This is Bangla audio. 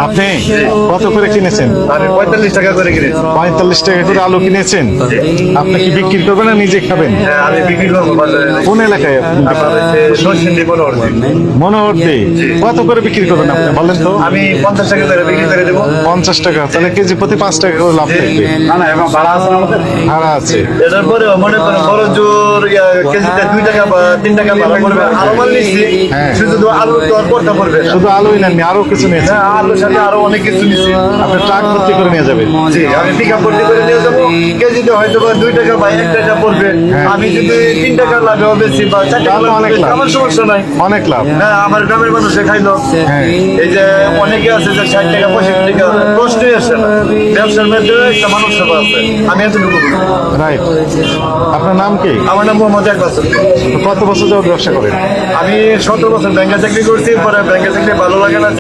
আপনি কত করে কিনেছেন? আমি 45 টাকা করে কিনেছি। 45 টাকা করে আলু কিনেছেন। আপনি কি বিক্রি করবেন না নিজে খাবেন? হ্যাঁ, আমি বিক্রি করবো বাজারে। কোন এলাকায় আপনি বিক্রি আমার করবেন? হচ্ছে নরসিংদী বনবর্তী। মনোহরদী। কত করে বিক্রি করবেন আপনি বলেন তো? আমি 50 টাকা করে বিক্রি করে দেবো। 50 টাকা, তাহলে কেজি প্রতি 5 টাকা করে লাভ থাকবে। না না, এবং ভাড়া আছে আমাদের। ভাড়া আছে। এটার পরেও মনে করেন খরচ জোর কেজিতে 2 টাকা বা 3 টাকা ভাড়া পড়বে। আরো মাল নিচ্ছি, হ্যাঁ। শুধু তো আলু তো আর করতে পড়বে না। শুধু আলুই নেননি, আরো কিছু নিয়েছেন। হ্যাঁ, আলুর সাথে আরো অনেক কিছু নিচ্ছি। আপনি ট্রাক ভর্তি করে নিয়ে যাবেন। জি, আমি পিক আপ ভর্তি করে নিয়ে যাবো। কেজিতে হয়তো বা 2 টাকা বা 1 টাকা পড়বে। হ্যাঁ। আমি যদি 3 টাকা লাভে বেশি বা 4 টাকা তাহলে লাভে অনেক বেশি, লাভ। আমার সমস্যা নাই। অনেক লাভ। হ্যাঁ, আমার গ্রামের মানুষে খাইলো। হ্যাঁ। এই যে অনেকে আছে যে 60 টাকা 65 টাকা প্রশ্নই আসে না। ব্যবসার মধ্যে একটা মানুষ সেবা আছে, আমি এতটুকু বুঝি। রাইট। আপনার নাম কি? আমার নাম মোহাম্মদ ইকবাল। কত বছর যাবত ব্যবসা করেন? আমি 17 বছর ব্যাংকে চাকরি করছি, পরে ব্যাংকে চাকরি ভালো লাগে না।